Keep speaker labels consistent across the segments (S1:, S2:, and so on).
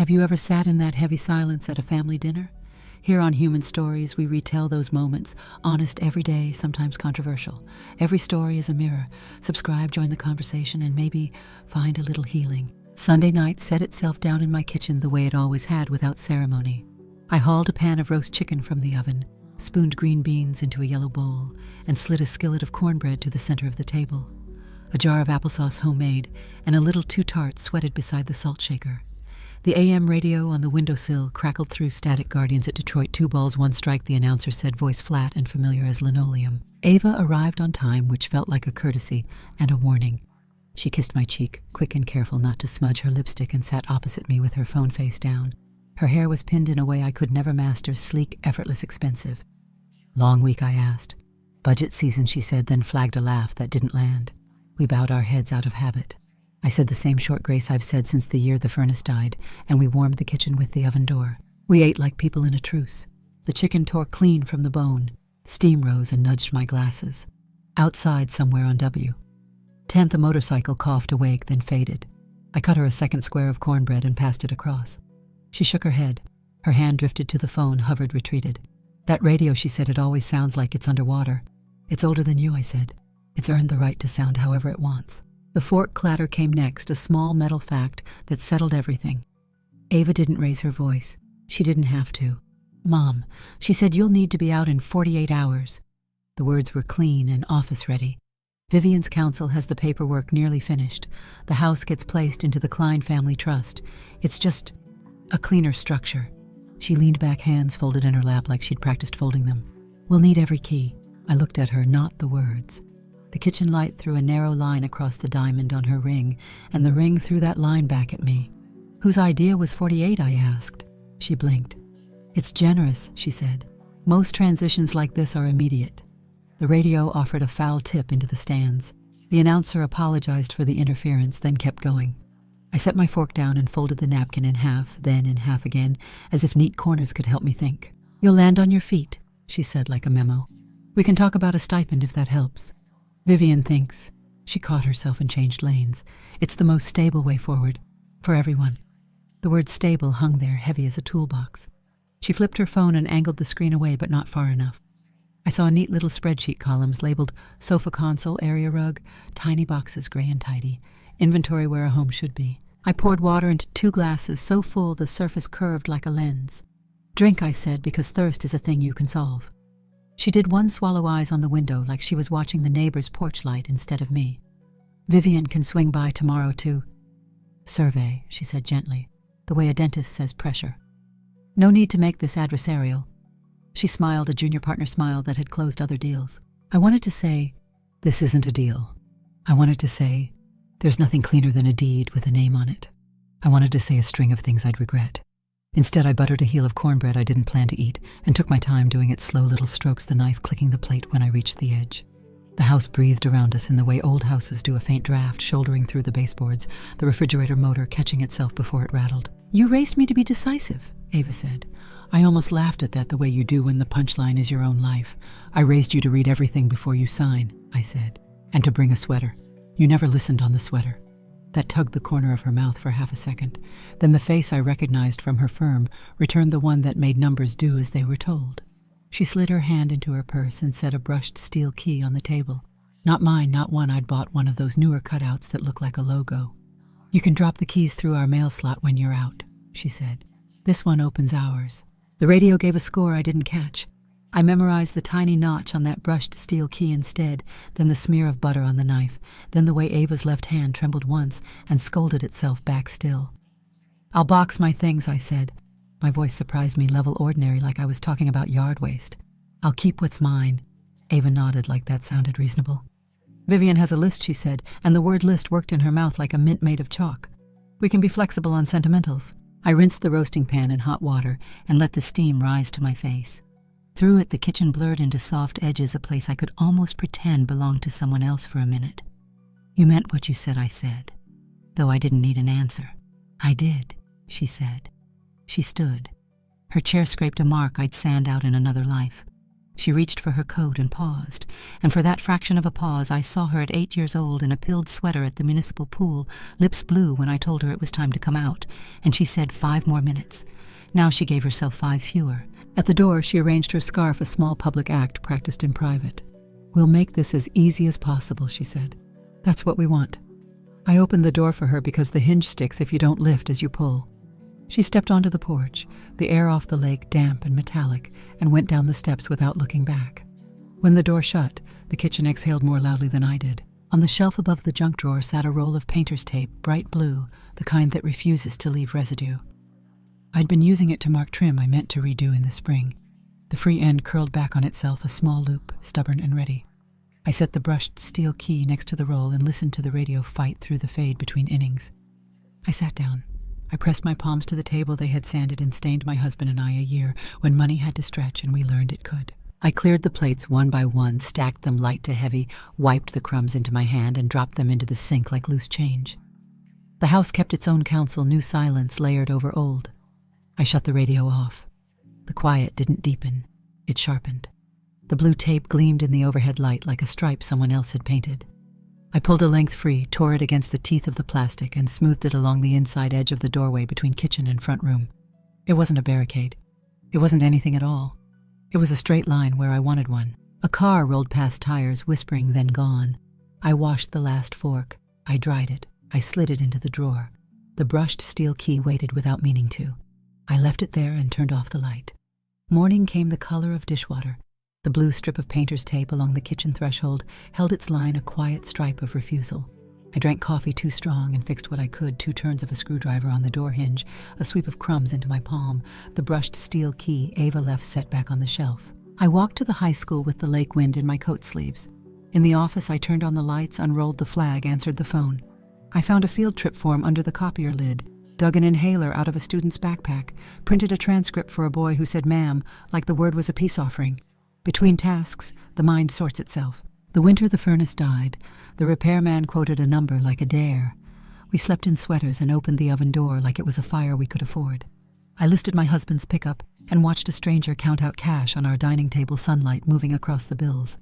S1: Have you ever sat in that heavy silence at a family dinner? Here on Human Stories, we retell those moments, honest, everyday, sometimes controversial. Every story is a mirror. Subscribe, join the conversation, and maybe find a little healing. Sunday night set itself down in my kitchen the way it always had, without ceremony. I hauled a pan of roast chicken from the oven, spooned green beans into a yellow bowl, and slid a skillet of cornbread to the center of the table. A jar of applesauce homemade, and a little two-tart sweated beside the salt shaker. The AM radio on the windowsill crackled through static Guardians at Detroit. 2 balls, 1 strike, the announcer said, voice flat and familiar as linoleum. Ava arrived on time, which felt like a courtesy and a warning. She kissed my cheek, quick and careful not to smudge her lipstick, and sat opposite me with her phone face down. Her hair was pinned in a way I could never master, sleek, effortless, expensive. Long week, I asked. Budget season, she said, then flagged a laugh that didn't land. We bowed our heads out of habit. I said the same short grace I've said since the year the furnace died, and we warmed the kitchen with the oven door. We ate like people in a truce. The chicken tore clean from the bone. Steam rose and nudged my glasses. Outside, somewhere on W. 10th, a motorcycle coughed awake, then faded. I cut her a second square of cornbread and passed it across. She shook her head. Her hand drifted to the phone, hovered, retreated. That radio, she said, it always sounds like it's underwater. It's older than you, I said. It's earned the right to sound however it wants. The fork clatter came next, a small metal fact that settled everything. Ava didn't raise her voice. She didn't have to. Mom, she said, you'll need to be out in 48 hours. The words were clean and office-ready. Vivian's counsel has the paperwork nearly finished. The house gets placed into the Klein Family Trust. It's just a cleaner structure. She leaned back, hands folded in her lap like she'd practiced folding them. We'll need every key. I looked at her, not the words. The kitchen light threw a narrow line across the diamond on her ring, and the ring threw that line back at me. Whose idea was 48, I asked. She blinked. It's generous, she said. Most transitions like this are immediate. The radio offered a foul tip into the stands. The announcer apologized for the interference, then kept going. I set my fork down and folded the napkin in half, then in half again, as if neat corners could help me think. You'll land on your feet, she said like a memo. We can talk about a stipend if that helps. Vivian thinks. She caught herself and changed lanes. It's the most stable way forward. For everyone. The word stable hung there, heavy as a toolbox. She flipped her phone and angled the screen away, but not far enough. I saw neat little spreadsheet columns labeled sofa console, area rug, tiny boxes, gray and tidy. Inventory where a home should be. I poured water into 2 glasses so full the surface curved like a lens. Drink, I said, because thirst is a thing you can solve. She did 1 swallow, eyes on the window like she was watching the neighbor's porch light instead of me. Vivian can swing by tomorrow to survey, she said gently, the way a dentist says pressure. No need to make this adversarial. She smiled, a junior partner smile that had closed other deals. I wanted to say, this isn't a deal. I wanted to say, there's nothing cleaner than a deed with a name on it. I wanted to say a string of things I'd regret. Instead, I buttered a heel of cornbread I didn't plan to eat and took my time doing its slow little strokes, the knife clicking the plate when I reached the edge. The house breathed around us in the way old houses do, a faint draft shouldering through the baseboards, the refrigerator motor catching itself before it rattled. You raised me to be decisive, Ava said. I almost laughed at that, the way you do when the punchline is your own life. I raised you to read everything before you sign, I said, and to bring a sweater. You never listened on the sweater. That tugged the corner of her mouth for half a second. Then the face I recognized from her firm returned the one that made numbers do as they were told. She slid her hand into her purse and set a brushed steel key on the table. Not mine, not one. I'd bought one of those newer cutouts that look like a logo. You can drop the keys through our mail slot when you're out, she said. This one opens ours. The radio gave a score I didn't catch. I memorized the tiny notch on that brushed steel key instead, then the smear of butter on the knife, then the way Ava's left hand trembled once and scolded itself back still. I'll box my things, I said. My voice surprised me, level ordinary, like I was talking about yard waste. I'll keep what's mine. Ava nodded like that sounded reasonable. Vivian has a list, she said, and the word list worked in her mouth like a mint made of chalk. We can be flexible on sentimentals. I rinsed the roasting pan in hot water and let the steam rise to my face. Through it, the kitchen blurred into soft edges, a place I could almost pretend belonged to someone else for a minute. You meant what you said, I said, though I didn't need an answer. I did, she said. She stood. Her chair scraped a mark I'd sand out in another life. She reached for her coat and paused, and for that fraction of a pause I saw her at 8 years old in a pilled sweater at the municipal pool, lips blue when I told her it was time to come out, and she said 5 more minutes. Now she gave herself 5 fewer. At the door, she arranged her scarf, a small public act practiced in private. "We'll make this as easy as possible," she said. "That's what we want." I opened the door for her because the hinge sticks if you don't lift as you pull. She stepped onto the porch, the air off the lake damp and metallic, and went down the steps without looking back. When the door shut, the kitchen exhaled more loudly than I did. On the shelf above the junk drawer sat a roll of painter's tape, bright blue, the kind that refuses to leave residue. I'd been using it to mark trim I meant to redo in the spring. The free end curled back on itself, a small loop, stubborn and ready. I set the brushed steel key next to the roll and listened to the radio fight through the fade between innings. I sat down. I pressed my palms to the table they had sanded and stained my husband and I a year when money had to stretch and we learned it could. I cleared the plates one by one, stacked them light to heavy, wiped the crumbs into my hand, and dropped them into the sink like loose change. The house kept its own counsel, new silence layered over old. I shut the radio off. The quiet didn't deepen. It sharpened. The blue tape gleamed in the overhead light like a stripe someone else had painted. I pulled a length free, tore it against the teeth of the plastic, and smoothed it along the inside edge of the doorway between kitchen and front room. It wasn't a barricade. It wasn't anything at all. It was a straight line where I wanted one. A car rolled past tires, whispering, then gone. I washed the last fork. I dried it. I slid it into the drawer. The brushed steel key waited without meaning to. I left it there and turned off the light. Morning came the color of dishwater. The blue strip of painter's tape along the kitchen threshold held its line a quiet stripe of refusal. I drank coffee too strong and fixed what I could, 2 turns of a screwdriver on the door hinge, a sweep of crumbs into my palm, the brushed steel key Ava left set back on the shelf. I walked to the high school with the lake wind in my coat sleeves. In the office, I turned on the lights, unrolled the flag, answered the phone. I found a field trip form under the copier lid, dug an inhaler out of a student's backpack, printed a transcript for a boy who said ma'am, like the word was a peace offering. Between tasks, the mind sorts itself. The winter the furnace died, the repairman quoted a number like a dare. We slept in sweaters and opened the oven door like it was a fire we could afford. I listed my husband's pickup and watched a stranger count out cash on our dining table sunlight moving across the bills.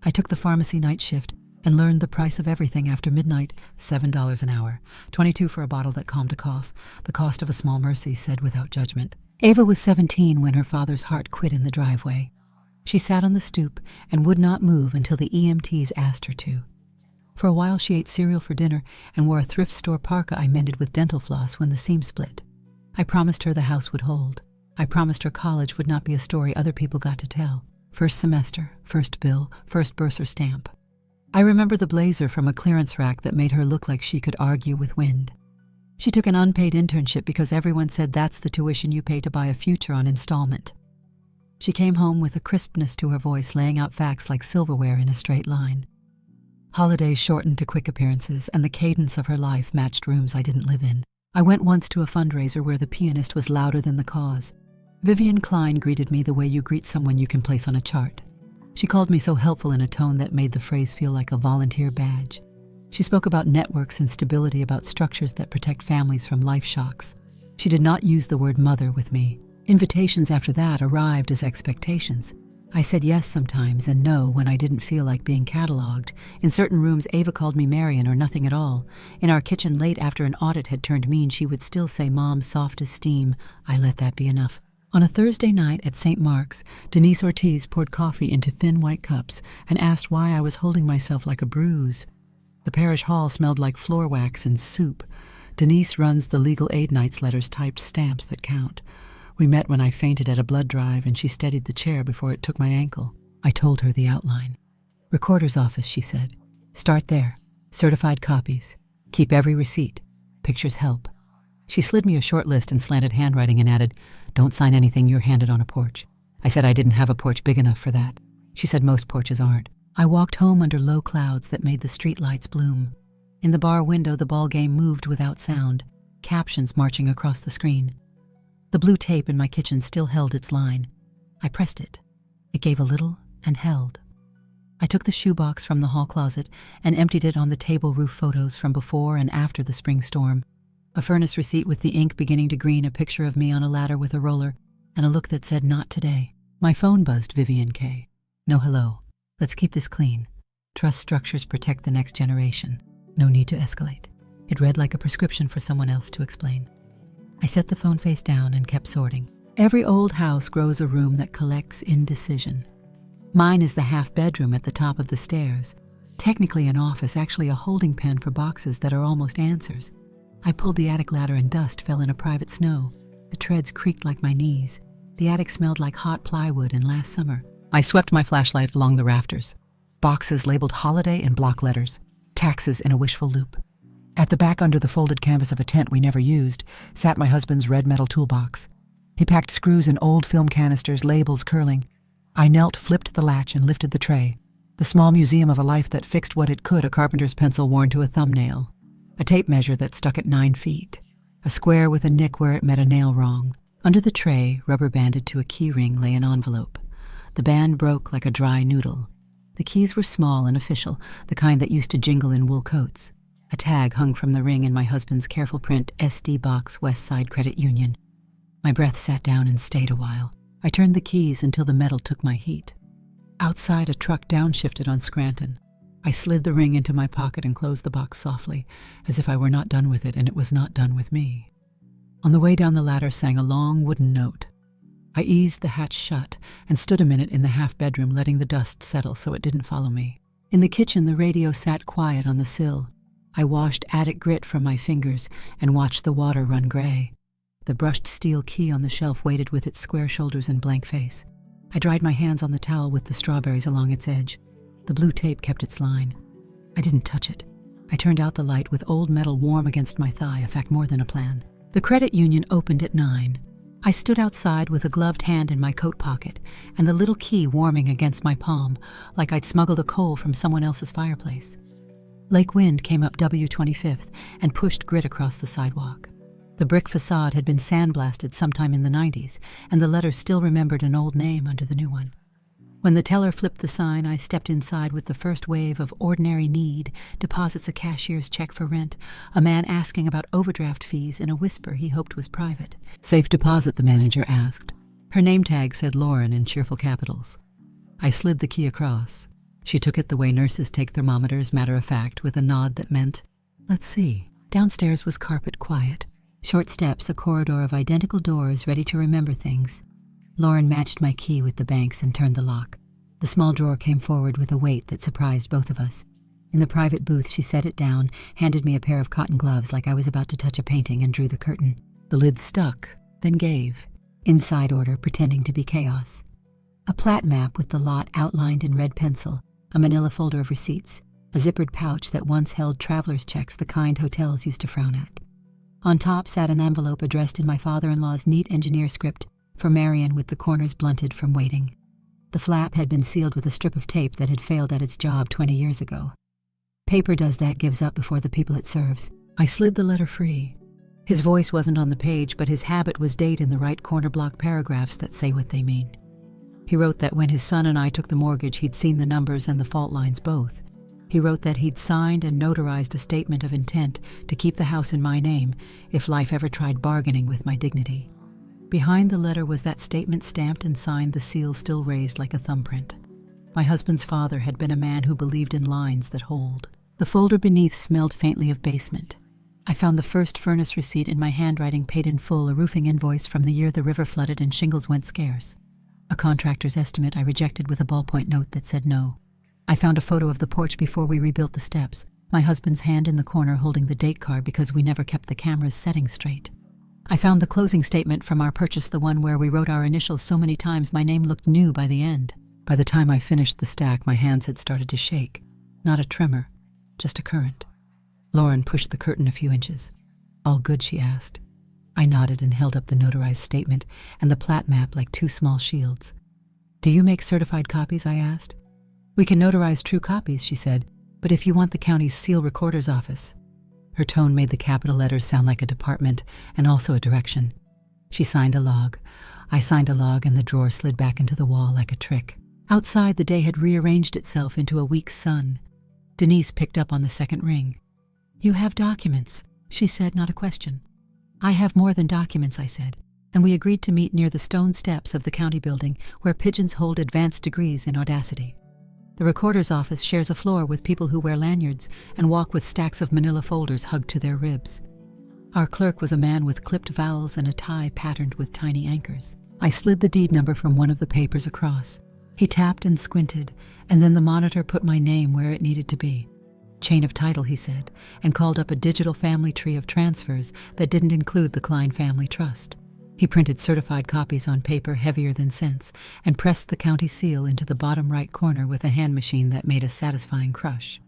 S1: I took the pharmacy night shift and learned the price of everything after midnight, $7 an hour, $22 for a bottle that calmed a cough, the cost of a small mercy said without judgment. Ava was 17 when her father's heart quit in the driveway. She sat on the stoop and would not move until the EMTs asked her to. For a while she ate cereal for dinner and wore a thrift store parka I mended with dental floss when the seam split. I promised her the house would hold. I promised her college would not be a story other people got to tell. First semester, first bill, first bursar stamp. I remember the blazer from a clearance rack that made her look like she could argue with wind. She took an unpaid internship because everyone said that's the tuition you pay to buy a future on installment. She came home with a crispness to her voice, laying out facts like silverware in a straight line. Holidays shortened to quick appearances, and the cadence of her life matched rooms I didn't live in. I went once to a fundraiser where the pianist was louder than the cause. Vivian Klein greeted me the way you greet someone you can place on a chart. She called me so helpful in a tone that made the phrase feel like a volunteer badge. She spoke about networks and stability, about structures that protect families from life shocks. She did not use the word mother with me. Invitations after that arrived as expectations. I said yes sometimes and no when I didn't feel like being cataloged. In certain rooms, Ava called me Marion or nothing at all. In our kitchen late after an audit had turned mean, she would still say Mom, soft as steam. I let that be enough. On a Thursday night at St. Mark's, Denise Ortiz poured coffee into thin white cups and asked why I was holding myself like a bruise. The parish hall smelled like floor wax and soup. Denise runs the legal aid nights letters, typed stamps that count. We met when I fainted at a blood drive, and she steadied the chair before it took my ankle. I told her the outline. Recorder's office, she said. Start there. Certified copies. Keep every receipt. Pictures help. She slid me a short list in slanted handwriting and added, don't sign anything you're handed on a porch. I said I didn't have a porch big enough for that. She said most porches aren't. I walked home under low clouds that made the streetlights bloom. In the bar window, the ball game moved without sound, captions marching across the screen. The blue tape in my kitchen still held its line. I pressed it. It gave a little and held. I took the shoebox from the hall closet and emptied it on the table roof photos from before and after the spring storm. A furnace receipt with the ink beginning to green, a picture of me on a ladder with a roller, and a look that said, not today. My phone buzzed Vivian K. No hello. Let's keep this clean. Trust structures protect the next generation. No need to escalate. It read like a prescription for someone else to explain. I set the phone face down and kept sorting. Every old house grows a room that collects indecision. Mine is the half-bedroom at the top of the stairs. Technically an office, actually a holding pen for boxes that are almost answers. I pulled the attic ladder and dust fell in a private snow. The treads creaked like my knees. The attic smelled like hot plywood and last summer. I swept my flashlight along the rafters. Boxes labeled holiday in block letters. Taxes in a wishful loop. At the back under the folded canvas of a tent we never used sat my husband's red metal toolbox. He packed screws in old film canisters, labels curling. I knelt, flipped the latch, and lifted the tray. The small museum of a life that fixed what it could, a carpenter's pencil worn to a thumbnail. A tape measure that stuck at 9 feet. A square with a nick where it met a nail wrong. Under the tray, rubber banded to a key ring, lay an envelope. The band broke like a dry noodle. The keys were small and official, the kind that used to jingle in wool coats. A tag hung from the ring in my husband's careful print SD box, West Side Credit Union. My breath sat down and stayed a while. I turned the keys until the metal took my heat. Outside, a truck downshifted on Scranton. I slid the ring into my pocket and closed the box softly, as if I were not done with it and it was not done with me. On the way down the ladder sang a long wooden note. I eased the hatch shut and stood a minute in the half-bedroom, letting the dust settle so it didn't follow me. In the kitchen, the radio sat quiet on the sill. I washed attic grit from my fingers and watched the water run gray. The brushed steel key on the shelf waited with its square shoulders and blank face. I dried my hands on the towel with the strawberries along its edge. The blue tape kept its line. I didn't touch it. I turned out the light with old metal warm against my thigh, a fact more than a plan. The credit union opened at 9. I stood outside with a gloved hand in my coat pocket and the little key warming against my palm, like I'd smuggled a coal from someone else's fireplace. Lake wind came up W25th and pushed grit across the sidewalk. The brick facade had been sandblasted sometime in the 90s, and the letters still remembered an old name under the new one. When the teller flipped the sign, I stepped inside with the first wave of ordinary need, deposits a cashier's check for rent, a man asking about overdraft fees in a whisper he hoped was private. Safe deposit, the manager asked. Her name tag said Lauren in cheerful capitals. I slid the key across. She took it the way nurses take thermometers, matter of fact, with a nod that meant, let's see. Downstairs was carpet quiet. Short steps, a corridor of identical doors ready to remember things. Lauren matched my key with the bank's and turned the lock. The small drawer came forward with a weight that surprised both of us. In the private booth, she set it down, handed me a pair of cotton gloves like I was about to touch a painting, and drew the curtain. The lid stuck, then gave. Inside order, pretending to be chaos. A plat map with the lot outlined in red pencil, a manila folder of receipts, a zippered pouch that once held traveler's checks, the kind hotels used to frown at. On top sat an envelope addressed in my father-in-law's neat engineer script for Marion, with the corners blunted from waiting. The flap had been sealed with a strip of tape that had failed at its job 20 years ago. Paper does that, gives up before the people it serves. I slid the letter free. His voice wasn't on the page, but his habit was date in the right corner block paragraphs that say what they mean. He wrote that when his son and I took the mortgage, he'd seen the numbers and the fault lines both. He wrote that he'd signed and notarized a statement of intent to keep the house in my name if life ever tried bargaining with my dignity. Behind the letter was that statement stamped and signed, the seal still raised like a thumbprint. My husband's father had been a man who believed in lines that hold. The folder beneath smelled faintly of basement. I found the first furnace receipt in my handwriting, paid in full, a roofing invoice from the year the river flooded and shingles went scarce. A contractor's estimate I rejected with a ballpoint note that said no. I found a photo of the porch before we rebuilt the steps, my husband's hand in the corner holding the date card because we never kept the camera's settings straight. I found the closing statement from our purchase, the one where we wrote our initials so many times my name looked new by the end. By the time I finished the stack, my hands had started to shake. Not a tremor, just a current. Lauren pushed the curtain a few inches. All good, she asked. I nodded and held up the notarized statement and the plat map like two small shields. Do you make certified copies? I asked. We can notarize true copies, she said, but if you want the county's seal recorder's office. Her tone made the capital letters sound like a department and also a direction. She signed a log. I signed a log, and the drawer slid back into the wall like a trick. Outside, the day had rearranged itself into a weak sun. Denise picked up on the second ring. You have documents, she said, not a question. I have more than documents, I said. and we agreed to meet near the stone steps of the county building where pigeons hold advanced degrees in audacity. The recorder's office shares a floor with people who wear lanyards and walk with stacks of manila folders hugged to their ribs. Our clerk was a man with clipped vowels and a tie patterned with tiny anchors. I slid the deed number from one of the papers across. He tapped and squinted, and then the monitor put my name where it needed to be. Chain of title, he said, and called up a digital family tree of transfers that didn't include the Klein Family Trust. He printed certified copies on paper heavier than cents and pressed the county seal into the bottom right corner with a hand machine that made a satisfying crush.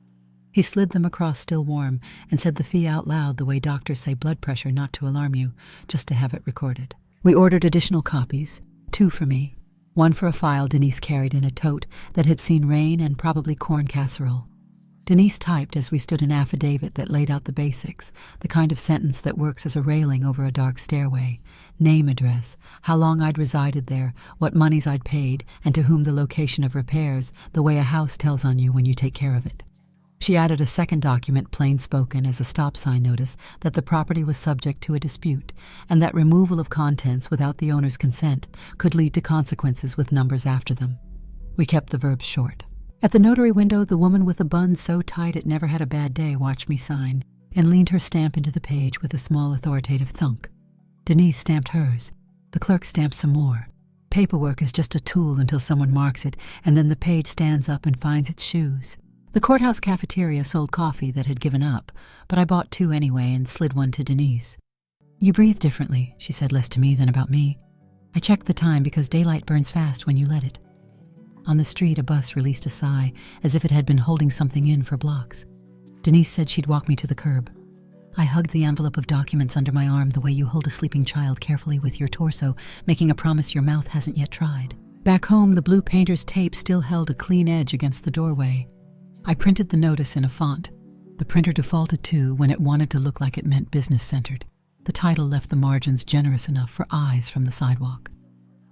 S1: He slid them across still warm and said the fee out loud the way doctors say blood pressure not to alarm you, just to have it recorded. We ordered additional copies, 2 for me, 1 for a file Denise carried in a tote that had seen rain and probably corn casserole. Denise typed as we stood an affidavit that laid out the basics, the kind of sentence that works as a railing over a dark stairway. Name, address, how long I'd resided there, what monies I'd paid, and to whom the location of repairs, the way a house tells on you when you take care of it. She added a second document, plain spoken, as a stop sign notice that the property was subject to a dispute, and that removal of contents without the owner's consent could lead to consequences with numbers after them. We kept the verbs short. At the notary window, the woman with a bun so tight it never had a bad day watched me sign and leaned her stamp into the page with a small authoritative thunk. Denise stamped hers. The clerk stamped some more. Paperwork is just a tool until someone marks it, and then the page stands up and finds its shoes. The courthouse cafeteria sold coffee that had given up, but I bought 2 anyway and slid 1 to Denise. You breathe differently, she said, less to me than about me. I checked the time because daylight burns fast when you let it. On the street, a bus released a sigh, as if it had been holding something in for blocks. Denise said she'd walk me to the curb. I hugged the envelope of documents under my arm the way you hold a sleeping child carefully with your torso, making a promise your mouth hasn't yet tried. Back home, the blue painter's tape still held a clean edge against the doorway. I printed the notice in a font. The printer defaulted to when it wanted to look like it meant business-centered. The title left the margins generous enough for eyes from the sidewalk.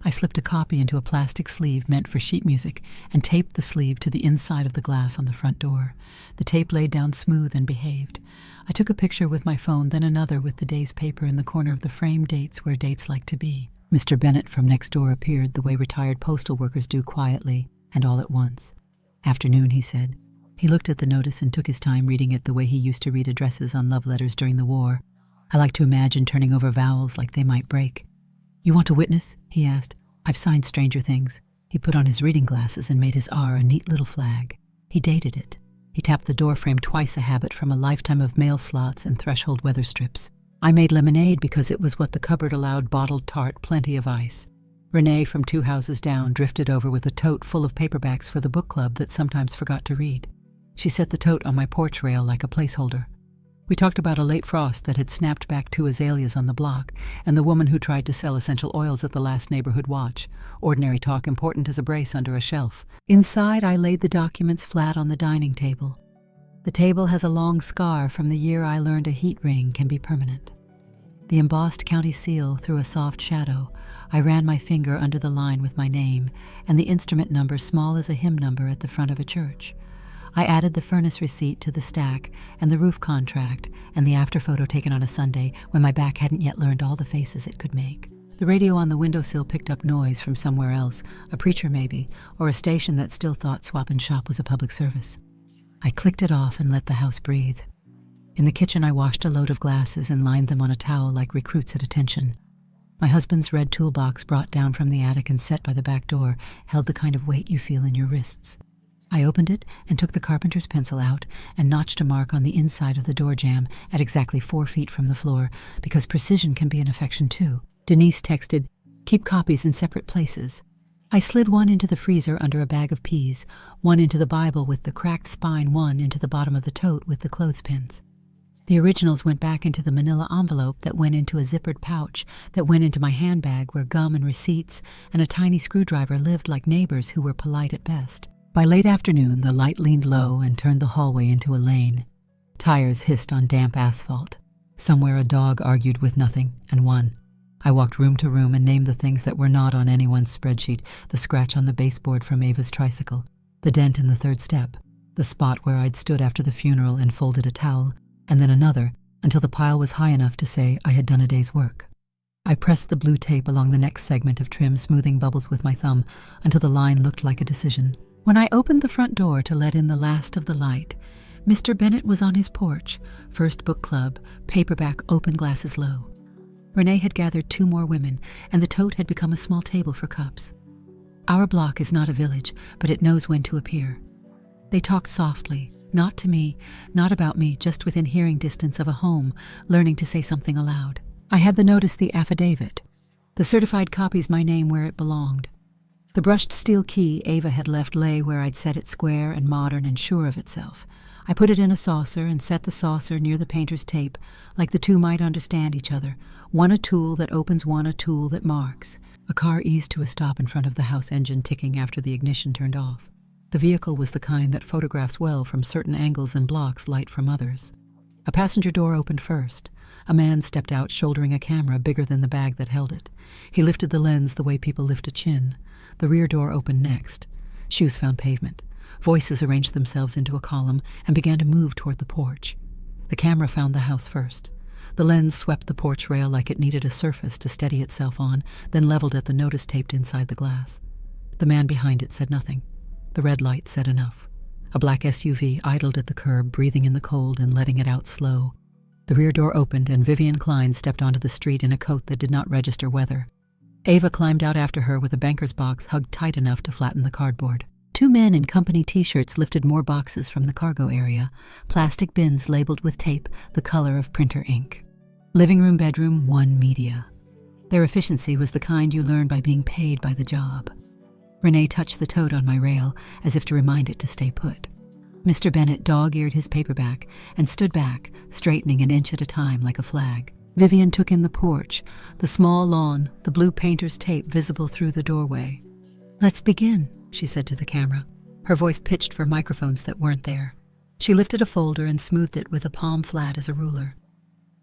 S1: I slipped a copy into a plastic sleeve meant for sheet music and taped the sleeve to the inside of the glass on the front door. The tape laid down smooth and behaved. I took a picture with my phone, then another with the day's paper in the corner of the frame dates where dates like to be. Mr. Bennett from next door appeared the way retired postal workers do, quietly and all at once. Afternoon, he said. He looked at the notice and took his time reading it the way he used to read addresses on love letters during the war. I like to imagine turning over vowels like they might break. You want a witness? He asked. I've signed Stranger Things. He put on his reading glasses and made his R a neat little flag. He dated it. He tapped the doorframe twice, a habit from a lifetime of mail slots and threshold weather strips. I made lemonade because it was what the cupboard allowed, bottled tart, plenty of ice. Renee from 2 houses down drifted over with a tote full of paperbacks for the book club that sometimes forgot to read. She set the tote on my porch rail like a placeholder. We talked about a late frost that had snapped back 2 azaleas on the block, and the woman who tried to sell essential oils at the last neighborhood watch. Ordinary talk, important as a brace under a shelf. Inside, I laid the documents flat on the dining table. The table has a long scar from the year I learned a heat ring can be permanent. The embossed county seal threw a soft shadow. I ran my finger under the line with my name, and the instrument number small as a hymn number at the front of a church. I added the furnace receipt to the stack and the roof contract and the after photo taken on a Sunday when my back hadn't yet learned all the faces it could make. The radio on the windowsill picked up noise from somewhere else, a preacher maybe, or a station that still thought Swap and Shop was a public service. I clicked it off and let the house breathe. In the kitchen, I washed a load of glasses and lined them on a towel like recruits at attention. My husband's red toolbox, brought down from the attic and set by the back door, held the kind of weight you feel in your wrists. I opened it and took the carpenter's pencil out and notched a mark on the inside of the door jamb at exactly 4 feet from the floor, because precision can be an affection too. Denise texted, "Keep copies in separate places." I slid 1 into the freezer under a bag of peas, 1 into the Bible with the cracked spine, 1 into the bottom of the tote with the clothespins. The originals went back into the manila envelope that went into a zippered pouch that went into my handbag where gum and receipts and a tiny screwdriver lived like neighbors who were polite at best. By late afternoon, the light leaned low and turned the hallway into a lane. Tires hissed on damp asphalt. Somewhere a dog argued with nothing and won. I walked room to room and named the things that were not on anyone's spreadsheet: the scratch on the baseboard from Ava's tricycle, the dent in the 3rd step, the spot where I'd stood after the funeral and folded a towel, and then another, until the pile was high enough to say I had done a day's work. I pressed the blue tape along the next segment of trim, smoothing bubbles with my thumb until the line looked like a decision. When I opened the front door to let in the last of the light, Mr. Bennett was on his porch, first book club, paperback, open glasses low. Renee had gathered 2 more women, and the tote had become a small table for cups. Our block is not a village, but it knows when to appear. They talked softly, not to me, not about me, just within hearing distance of a home, learning to say something aloud. I had the notice, the affidavit. The certified copy's my name where it belonged. The brushed steel key Ava had left lay where I'd set it square and modern and sure of itself. I put it in a saucer and set the saucer near the painter's tape, like the two might understand each other, one a tool that opens, one a tool that marks. A car eased to a stop in front of the house, engine ticking after the ignition turned off. The vehicle was the kind that photographs well from certain angles and blocks light from others. A passenger door opened first. A man stepped out shouldering a camera bigger than the bag that held it. He lifted the lens the way people lift a chin. The rear door opened next. Shoes found pavement. Voices arranged themselves into a column and began to move toward the porch. The camera found the house first. The lens swept the porch rail like it needed a surface to steady itself on, then leveled at the notice taped inside the glass. The man behind it said nothing. The red light said enough. A black SUV idled at the curb, breathing in the cold and letting it out slow. The rear door opened and Vivian Klein stepped onto the street in a coat that did not register weather. Ava climbed out after her with a banker's box hugged tight enough to flatten the cardboard. 2 men in company t-shirts lifted more boxes from the cargo area, plastic bins labeled with tape the color of printer ink. Living room, bedroom, 1 media. Their efficiency was the kind you learn by being paid by the job. Renee touched the tote on my rail as if to remind it to stay put. Mr. Bennett dog-eared his paperback and stood back, straightening an inch at a time like a flag. Vivian took in the porch, the small lawn, the blue painter's tape visible through the doorway. "Let's begin," she said to the camera, her voice pitched for microphones that weren't there. She lifted a folder and smoothed it with a palm flat as a ruler.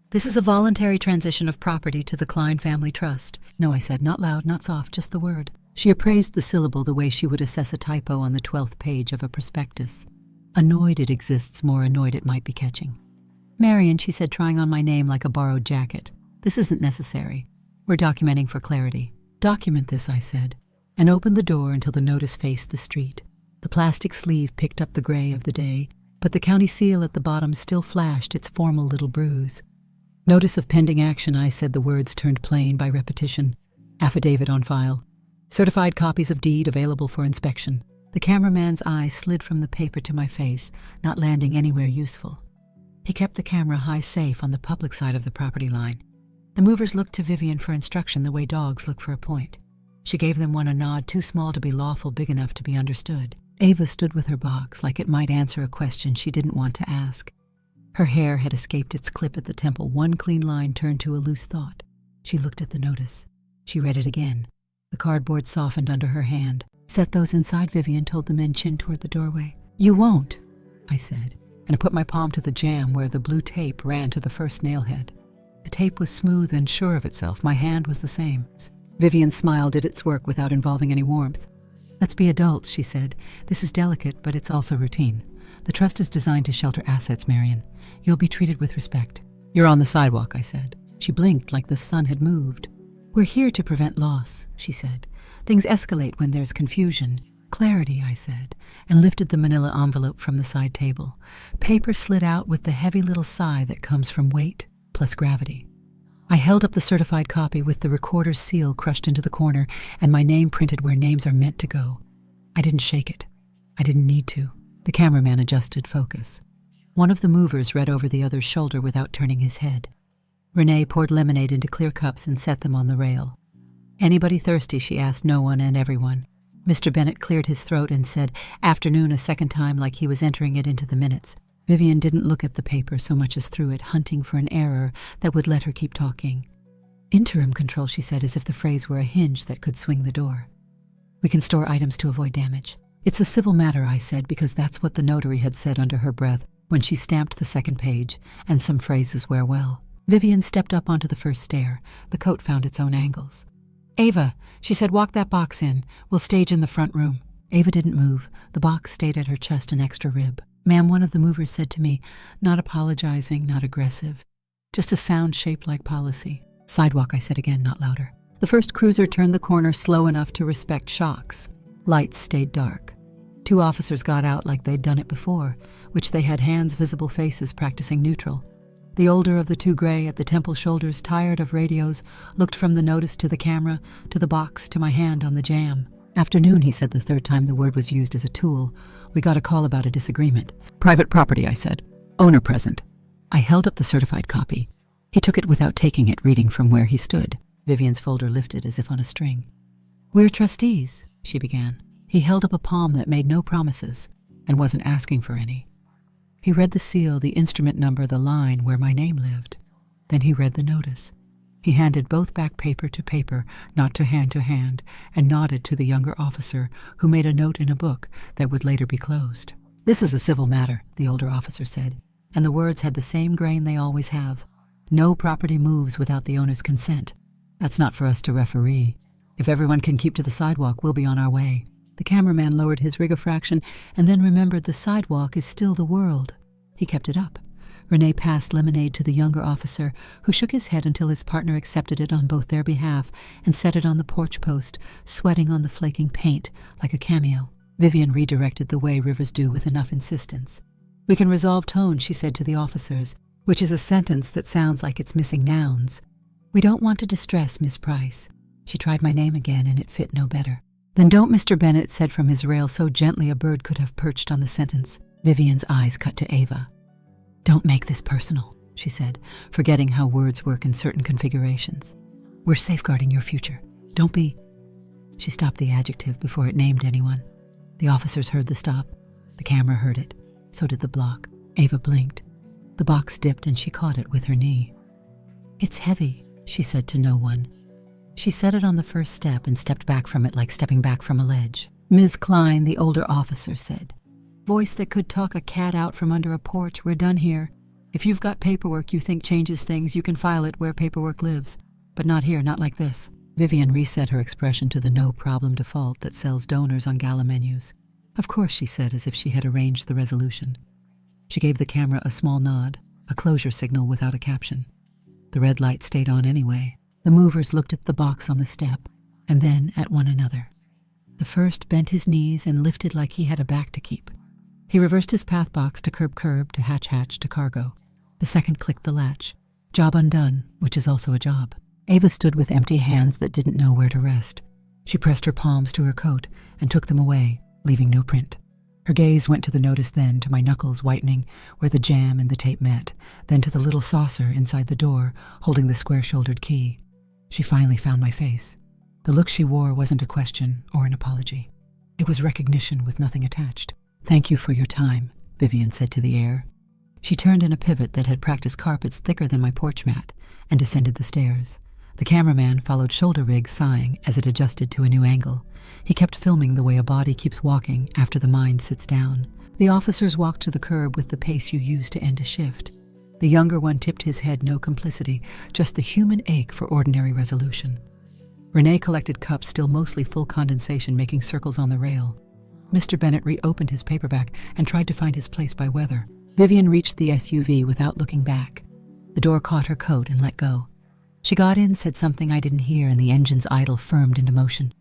S1: "This is a voluntary transition of property to the Klein Family Trust." "No," I said, not loud, not soft, just the word. She appraised the syllable the way she would assess a typo on the 12th page of a prospectus. Annoyed it exists, more annoyed it might be catching. "Marion," she said, trying on my name like a borrowed jacket. "This isn't necessary. We're documenting for clarity." "Document this," I said, and opened the door until the notice faced the street. The plastic sleeve picked up the gray of the day, but the county seal at the bottom still flashed its formal little bruise. "Notice of pending action," I said, the words turned plain by repetition. "Affidavit on file. Certified copies of deed available for inspection." The cameraman's eye slid from the paper to my face, not landing anywhere useful. He kept the camera high safe on the public side of the property line. The movers looked to Vivian for instruction the way dogs look for a point. She gave them one a nod too small to be lawful, big enough to be understood. Ava stood with her box like it might answer a question she didn't want to ask. Her hair had escaped its clip at the temple. One clean line turned to a loose thought. She looked at the notice. She read it again. The cardboard softened under her hand. "Set those inside," Vivian told the men, chin toward the doorway. "You won't," I said, and I put my palm to the jamb where the blue tape ran to the first nailhead. The tape was smooth and sure of itself. My hand was the same. Vivian's smile did its work without involving any warmth. "Let's be adults," she said. "This is delicate, but it's also routine. The trust is designed to shelter assets, Marion. You'll be treated with respect." "You're on the sidewalk," I said. She blinked like the sun had moved. "We're here to prevent loss," she said. "Things escalate when there's confusion." "Clarity," I said, and lifted the manila envelope from the side table. Paper slid out with the heavy little sigh that comes from weight plus gravity. I held up the certified copy with the recorder's seal crushed into the corner and my name printed where names are meant to go. I didn't shake it. I didn't need to. The cameraman adjusted focus. One of the movers read over the other's shoulder without turning his head. Renee poured lemonade into clear cups and set them on the rail. "Anybody thirsty?" she asked no one and everyone. Mr. Bennett cleared his throat and said "afternoon" a second time like he was entering it into the minutes. Vivian didn't look at the paper so much as through it, hunting for an error that would let her keep talking. "Interim control," she said, as if the phrase were a hinge that could swing the door. "We can store items to avoid damage." "It's a civil matter," I said, because that's what the notary had said under her breath when she stamped the second page, and some phrases wear well. Vivian stepped up onto the first stair. The coat found its own angles. "Ava," she said, "walk that box in. We'll stage in the front room." Ava didn't move. The box stayed at her chest, an extra rib. "Ma'am," one of the movers said to me, not apologizing, not aggressive, just a sound shaped like policy. Sidewalk, I said again, not louder. The first cruiser turned the corner slow enough to respect shocks. Lights stayed dark. 2 officers got out like they'd done it before, which they had hands visible faces practicing neutral. The older of the 2 gray at the temple shoulders, tired of radios, looked from the notice to the camera, to the box, to my hand on the jam. Afternoon, he said the 3rd time the word was used as a tool. We got a call about a disagreement. Private property, I said. Owner present. I held up the certified copy. He took it without taking it, reading from where he stood. Vivian's folder lifted as if on a string. We're trustees, she began. He held up a palm that made no promises and wasn't asking for any. He read the seal, the instrument number, the line where my name lived. Then he read the notice. He handed both back paper to paper, not to hand, and nodded to the younger officer, who made a note in a book that would later be closed. This is a civil matter, the older officer said, and the words had the same grain they always have. No property moves without the owner's consent. That's not for us to referee. If everyone can keep to the sidewalk, we'll be on our way. The cameraman lowered his rig a fraction and then remembered the sidewalk is still the world. He kept it up. Renee passed lemonade to the younger officer, who shook his head until his partner accepted it on both their behalf and set it on the porch post, sweating on the flaking paint like a cameo. Vivian redirected the way rivers do with enough insistence. We can resolve tone, she said to the officers, which is a sentence that sounds like it's missing nouns. We don't want to distress Miss Price. She tried my name again, and it fit no better. Then don't, Mr. Bennett said from his rail so gently a bird could have perched on the sentence. Vivian's eyes cut to Ava. Don't make this personal, she said, forgetting how words work in certain configurations. We're safeguarding your future. Don't be... She stopped the adjective before it named anyone. The officers heard the stop. The camera heard it. So did the block. Ava blinked. The box dipped and she caught it with her knee. It's heavy, she said to no one. She set it on the first step and stepped back from it like stepping back from a ledge. Ms. Klein, the older officer, said. Voice that could talk a cat out from under a porch. We're done here. If you've got paperwork you think changes things, you can file it where paperwork lives. But not here, not like this. Vivian reset her expression to the no-problem default that sells donors on gala menus. Of course, she said, as if she had arranged the resolution. She gave the camera a small nod, a closure signal without a caption. The red light stayed on anyway. The movers looked at the box on the step, and then at one another. The first bent his knees and lifted like he had a back to keep. He reversed his path box to curb to hatch to cargo. The second clicked the latch. Job undone, which is also a job. Ava stood with empty hands that didn't know where to rest. She pressed her palms to her coat and took them away, leaving no print. Her gaze went to the notice, then to my knuckles whitening where the jam and the tape met, then to the little saucer inside the door holding the square-shouldered key. She finally found my face. The look she wore wasn't a question or an apology. It was recognition with nothing attached. Thank you for your time, Vivian said to the air. She turned in a pivot that had practiced carpets thicker than my porch mat and descended the stairs. The cameraman followed shoulder rig, sighing as it adjusted to a new angle. He kept filming the way a body keeps walking after the mind sits down. The officers walked to the curb with the pace you use to end a shift. The younger one tipped his head, no complicity, just the human ache for ordinary resolution. Renee collected cups, still mostly full condensation, making circles on the rail. Mr. Bennett reopened his paperback and tried to find his place by weather. Vivian reached the SUV without looking back. The door caught her coat and let go. She got in, said something I didn't hear, and the engine's idle firmed into motion.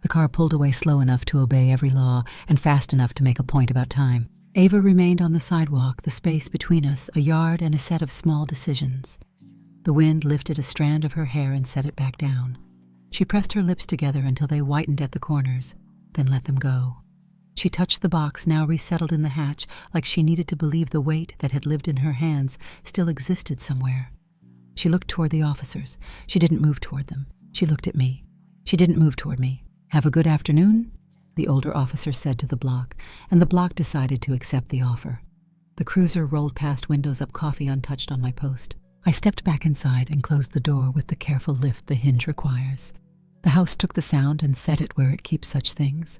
S1: The car pulled away slow enough to obey every law and fast enough to make a point about time. Ava remained on the sidewalk, the space between us, a yard and a set of small decisions. The wind lifted a strand of her hair and set it back down. She pressed her lips together until they whitened at the corners, then let them go. She touched the box, now resettled in the hatch, like she needed to believe the weight that had lived in her hands still existed somewhere. She looked toward the officers. She didn't move toward them. She looked at me. She didn't move toward me. Have a good afternoon, the older officer said to the block, and the block decided to accept the offer. The cruiser rolled past, windows up, coffee untouched on my post. I stepped back inside and closed the door with the careful lift the hinge requires. The house took the sound and set it where it keeps such things.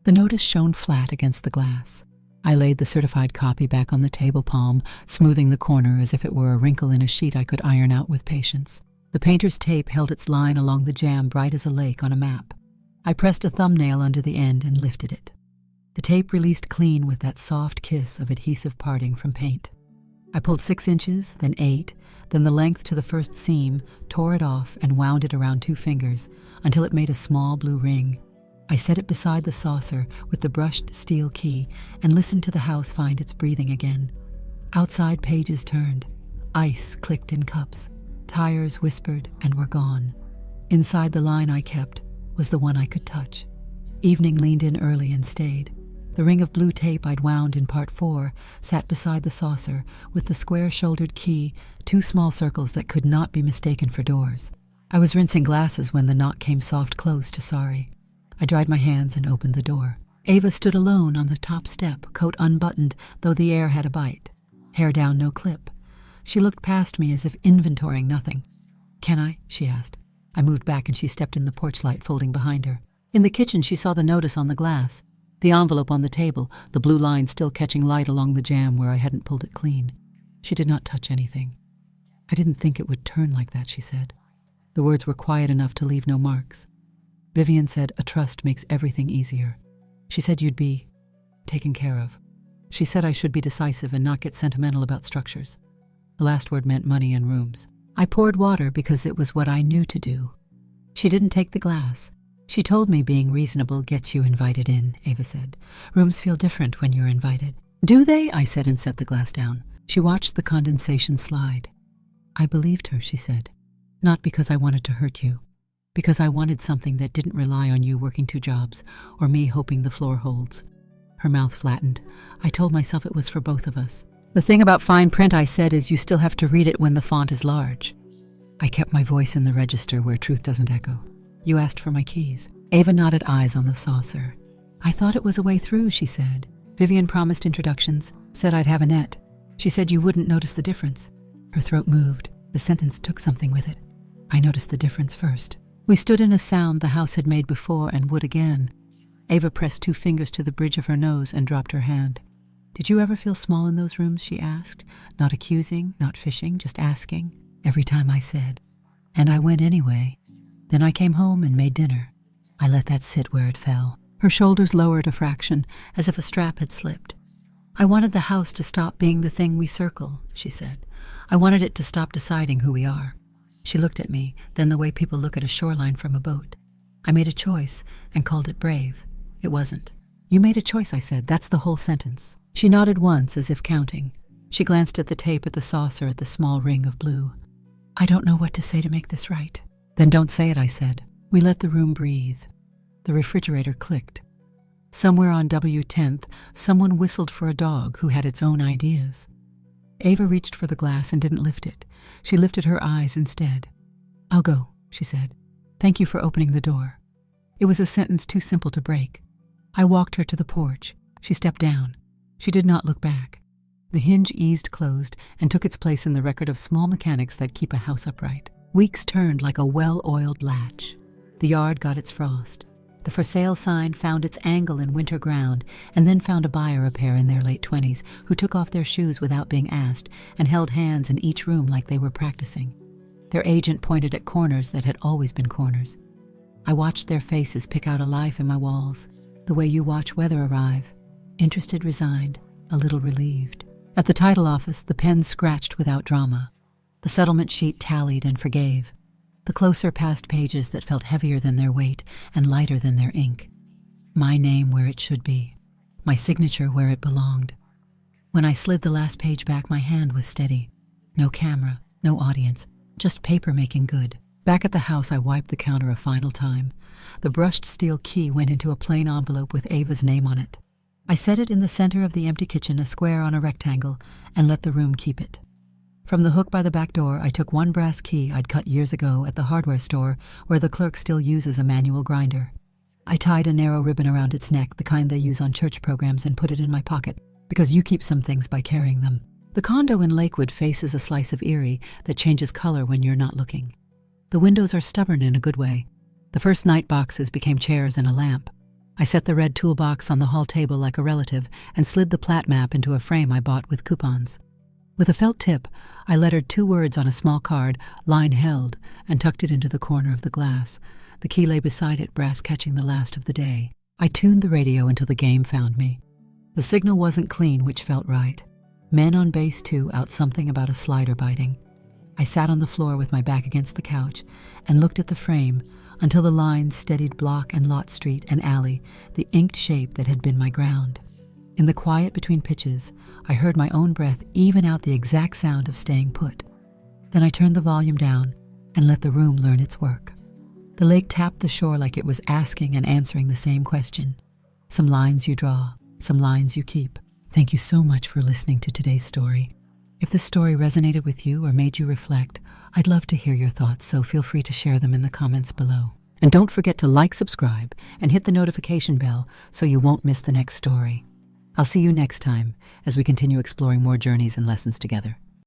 S1: The notice shone flat against the glass. I laid the certified copy back on the table palm, smoothing the corner as if it were a wrinkle in a sheet I could iron out with patience. The painter's tape held its line along the jam, bright as a lake on a map. I pressed a thumbnail under the end and lifted it. The tape released clean with that soft kiss of adhesive parting from paint. I pulled 6 inches, then 8, then the length to the first seam, tore it off, and wound it around 2 fingers until it made a small blue ring. I set it beside the saucer with the brushed steel key and listened to the house find its breathing again. Outside pages turned. Ice clicked in cups. Tires whispered and were gone. Inside the line I kept was the one I could touch. Evening leaned in early and stayed. The ring of blue tape I'd wound in part 4 sat beside the saucer with the square-shouldered key, 2 small circles that could not be mistaken for doors. I was rinsing glasses when the knock came soft close to sorry. I dried my hands and opened the door. Ava stood alone on the top step, coat unbuttoned, though the air had a bite. Hair down, no clip. She looked past me as if inventorying nothing. "Can I?" she asked. I moved back and she stepped in the porch light folding behind her. In the kitchen she saw the notice on the glass, the envelope on the table, the blue line still catching light along the jamb where I hadn't pulled it clean. She did not touch anything. "I didn't think it would turn like that," she said. The words were quiet enough to leave no marks. "Vivian said a trust makes everything easier. She said you'd be taken care of. She said I should be decisive and not get sentimental about structures." The last word meant money and rooms. I poured water because it was what I knew to do. She didn't take the glass. "She told me being reasonable gets you invited in," Ava said. "Rooms feel different when you're invited." "Do they?" I said and set the glass down. She watched the condensation slide. "I believed her," she said. "Not because I wanted to hurt you. Because I wanted something that didn't rely on you working 2 jobs or me hoping the floor holds." Her mouth flattened. I told myself it was for both of us. "The thing about fine print," I said, "is you still have to read it when the font is large." I kept my voice in the register where truth doesn't echo. "You asked for my keys." Ava nodded, eyes on the saucer. "I thought it was a way through," she said. "Vivian promised introductions, said I'd have Annette. She said you wouldn't notice the difference." Her throat moved. The sentence took something with it. I noticed the difference first. We stood in a sound the house had made before and would again. Ava pressed 2 fingers to the bridge of her nose and dropped her hand. "Did you ever feel small in those rooms?" she asked, not accusing, not fishing, just asking. Every time I said. And I went anyway. Then I came home and made dinner. I let that sit where it fell. Her shoulders lowered a fraction, as if a strap had slipped. "I wanted the house to stop being the thing we circle," she said. "I wanted it to stop deciding who we are." She looked at me, then the way people look at a shoreline from a boat. I made a choice and called it brave. It wasn't. "You made a choice," I said. "That's the whole sentence." She nodded once, as if counting. She glanced at the tape, at the saucer, at the small ring of blue. "I don't know what to say to make this right." "Then don't say it," I said. We let the room breathe. The refrigerator clicked. Somewhere on W10th, someone whistled for a dog who had its own ideas. Ava reached for the glass and didn't lift it. She lifted her eyes instead. "I'll go," she said. "Thank you for opening the door." It was a sentence too simple to break. I walked her to the porch. She stepped down. She did not look back. The hinge eased closed and took its place in the record of small mechanics that keep a house upright. Weeks turned like a well-oiled latch. The yard got its frost. The for sale sign found its angle in winter ground and then found a buyer, a pair in their late 20s, who took off their shoes without being asked and held hands in each room like they were practicing. Their agent pointed at corners that had always been corners. I watched their faces pick out a life in my walls, the way you watch weather arrive, interested, resigned, a little relieved. At the title office, the pen scratched without drama. The settlement sheet tallied and forgave. The closer passed pages that felt heavier than their weight and lighter than their ink. My name where it should be. My signature where it belonged. When I slid the last page back, my hand was steady. No camera, no audience, just paper making good. Back at the house, I wiped the counter a final time. The brushed steel key went into a plain envelope with Ava's name on it. I set it in the center of the empty kitchen, a square on a rectangle, and let the room keep it. From the hook by the back door, I took one brass key I'd cut years ago at the hardware store where the clerk still uses a manual grinder. I tied a narrow ribbon around its neck, the kind they use on church programs, and put it in my pocket, because you keep some things by carrying them. The condo in Lakewood faces a slice of Erie that changes color when you're not looking. The windows are stubborn in a good way. The first night boxes became chairs and a lamp. I set the red toolbox on the hall table like a relative and slid the plat map into a frame I bought with coupons. With a felt tip, I lettered 2 words on a small card, "Line held," and tucked it into the corner of the glass. The key lay beside it, brass catching the last of the day. I tuned the radio until the game found me. The signal wasn't clean, which felt right. Men on Base 2 out something about a slider biting. I sat on the floor with my back against the couch and looked at the frame until the lines steadied block and lot street and alley, the inked shape that had been my ground. In the quiet between pitches, I heard my own breath even out the exact sound of staying put. Then I turned the volume down and let the room learn its work. The lake tapped the shore like it was asking and answering the same question. Some lines you draw, some lines you keep. Thank you so much for listening to today's story. If this story resonated with you or made you reflect, I'd love to hear your thoughts, so feel free to share them in the comments below. And don't forget to like, subscribe, and hit the notification bell so you won't miss the next story. I'll see you next time as we continue exploring more journeys and lessons together.